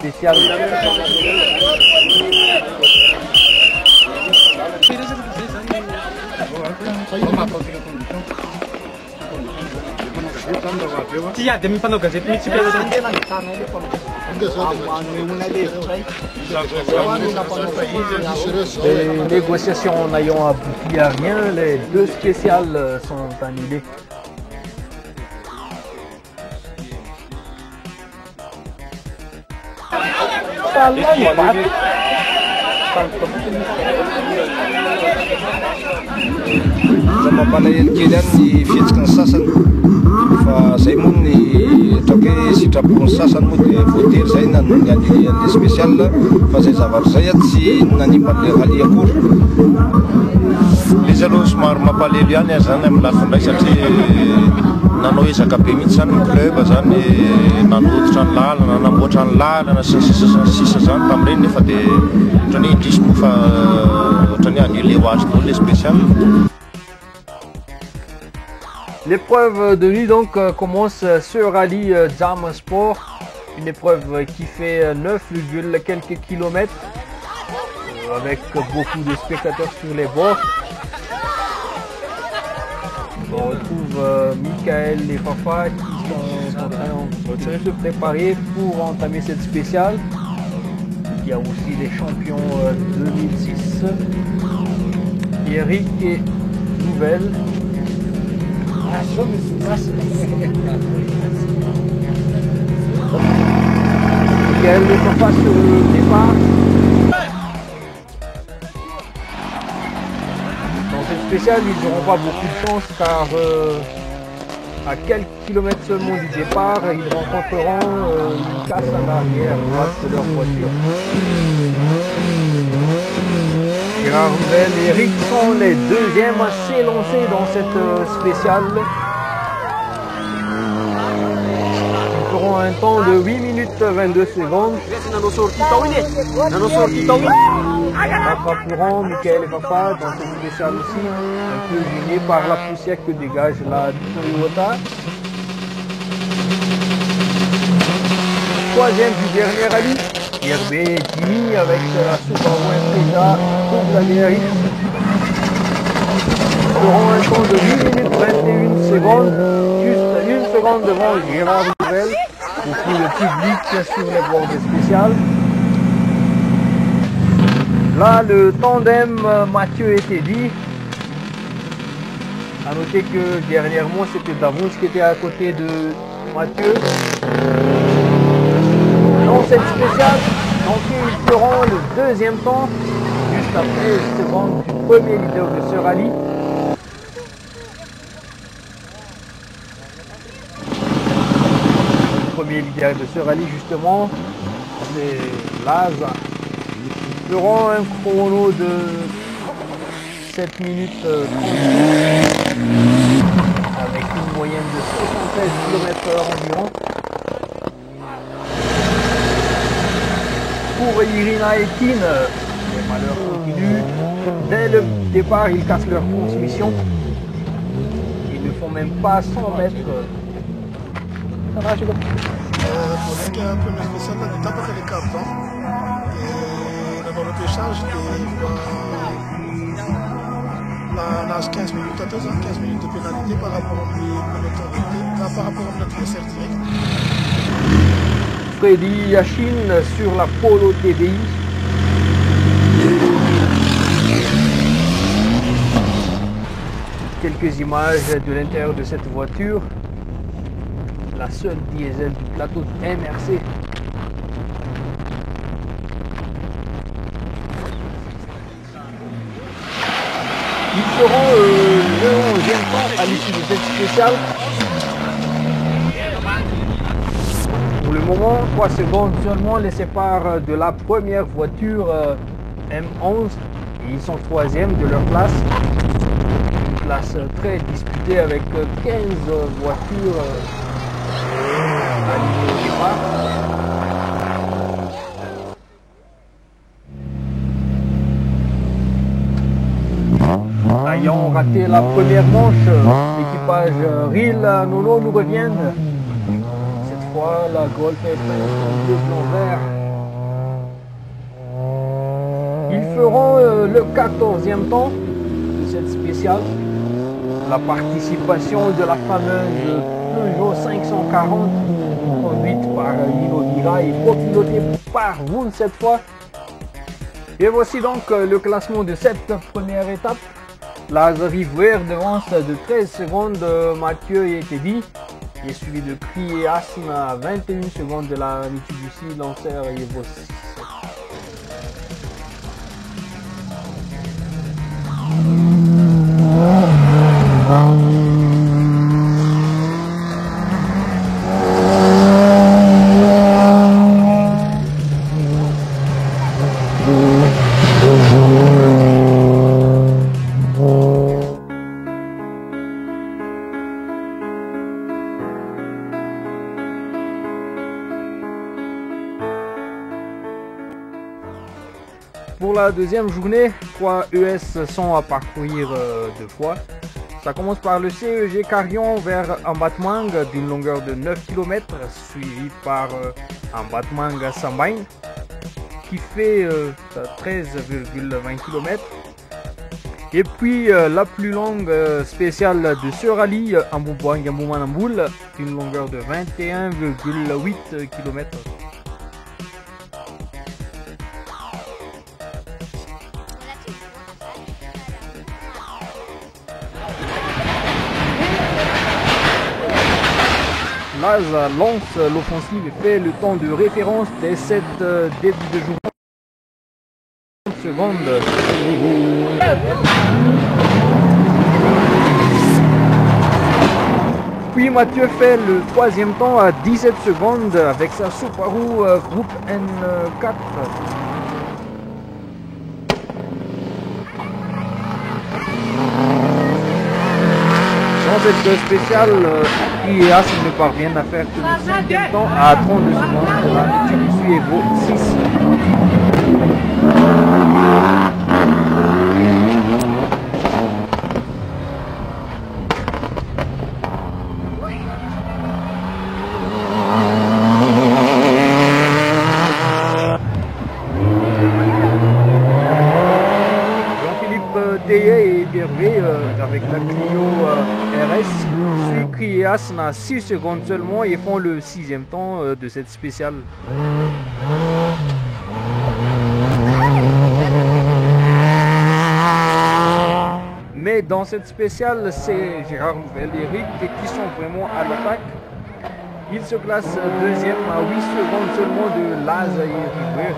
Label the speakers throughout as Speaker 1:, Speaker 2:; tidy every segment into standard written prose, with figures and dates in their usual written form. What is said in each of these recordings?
Speaker 1: spéciale. Les négociations n'ayant abouti à rien, les deux spéciales sont annulées.
Speaker 2: Mampalahelo kely any ny fihetsika ny sasany fa zay moa ny ataoko hoe sitrapon'ny sasany moa dia voatery zay na ny an'le spécial fa zay zavatra zay tsy nanimba an'le rally akory.
Speaker 3: Izy aloha somary mampalahelo ihany zany amin'ny lafindray satria nanao ezaka be mihitsy zany ny club zany nanoditra ny lalana, namboatra ny lalana sisa zany tamin'ireny nefa dia ohatrany indrisy moa fa ohatrany annulé ho azy daholo le spécial.
Speaker 1: L'épreuve de nuit donc commence ce rallye Jam Sport, une épreuve qui fait 9, quelques kilomètres avec beaucoup de spectateurs sur les bords. On retrouve Michael et Fafa qui sont en train de se préparer pour entamer cette spéciale. Il y a aussi les champions 2006, Eric et Nouvelle. Michael et Fafa sur le départ. Dans cette spéciale, ils n'auront pas beaucoup de chance car à quelques kilomètres seulement du départ, ils rencontreront une casse à l'arrière droite de leur voiture. Gérard Rouvel et Eric sont les deuxièmes à s'élancer dans cette spéciale. Ils feront un temps de 8 minutes 22 secondes. Rattraperont Michael et Papa dans cette spéciale aussi, un peu gêné par la poussière que dégage la Toyota. Troisième du dernier rallye, Hervé et Jimmy avec la Subaru Impreza double Amérique. Ils feront un temps de 8 minutes 21 secondes, juste une seconde devant Gérard Nouvelle. Beaucoup de public sur les bords spéciales. Là, le tandem Mathieu et Teddy. A noter que dernièrement, c'était Davos qui était à côté de Mathieu. Dans cette spéciale, donc ils feront le deuxième temps, juste après secondes du premier leader de ce rallye. Le premier leader de ce rallye, justement, c'est Laza. Ils feront un chrono de 7 minutes 36 avec une moyenne de 76 km/h environ. Pour Irina et Kin, les malheurs continuent. Dès le départ, ils cassent leur transmission. Ils ne font même pas 100 mètres. Ça va, je vois.
Speaker 4: La première spéciale, on n'a pas fait les cartons. Dans le repêchage, on a 15 minutes, à 15 minutes de pénalité par rapport à notre adversaire direct.
Speaker 1: Freddy Yachine sur la Polo TBI. Quelques images de l'intérieur de cette voiture. La seule diesel du plateau de MRC. Ils feront le 11e temps à l'issue de cette spéciale. Pour le moment, 3 secondes seulement les séparent de la première voiture M11. Et ils sont 3e de leur place. Une place très disputée avec 15 voitures alignées au départ. Ayant raté la première manche, l'équipage Ril Nono nous reviennent. Cette fois, la Golf est en bleu blanc vert. ferons le 14e temps de cette spéciale. La participation de la fameuse Peugeot 540 conduite par Lino Dira et copilotée par Woon cette fois. Et voici donc le classement de cette première étape. Laz Rivière devance de 13 secondes Mathieu et Teddy. Et suivi de Cri et Asthme à 21 secondes de la Mitsubishi Lancer et Evo 6. Pour la deuxième journée, 3 ES sont à parcourir deux fois. Ça commence par le CEG Carillon vers Ambatmang d'une longueur de 9 km, suivi par Ambatmang Sambain qui fait 13,20 km. Et puis la plus longue spéciale de ce rallye, Ambouboang Amboumanamboul, d'une longueur de 21,8 km. Laz lance l'offensive et fait le temps de référence dès cette début de journée. 30 secondes. Puis Mathieu fait le troisième temps à 17 secondes avec sa Subaru Groupe N4. Dans cette spéciale, IEA ne parvient à faire que le 5e temps à 32 secondes. La Mitsubishi Evo 6. Et Hervé avec la Clio RS suit Krias à 6 secondes seulement et font le 6e temps de cette spéciale. Mais dans cette spéciale, c'est Gérard Nouvel et Eric qui sont vraiment à l'attaque. Il se classe deuxième à 8 secondes seulement de Laz et Rivière.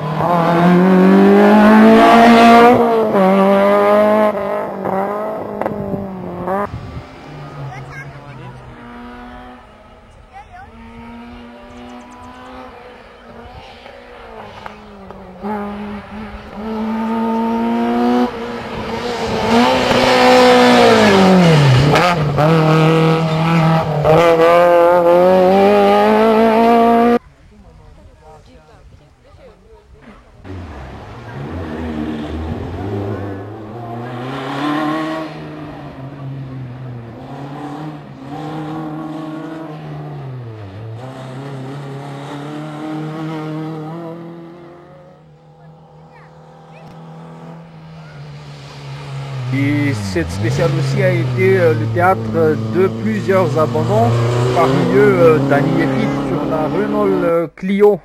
Speaker 1: Et cette spéciale aussi a été le théâtre de plusieurs abandons, parmi eux Danny et Philippe sur la Renault Clio.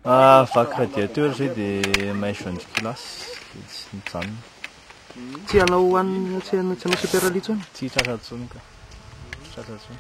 Speaker 5: Vaky radiateur zay dia maïso andriky lasy tsy mijanona.
Speaker 4: Tsy hanao hoanina tsy hanao super rally intsony?
Speaker 5: Tsy tratratsony ka. Tratratsony.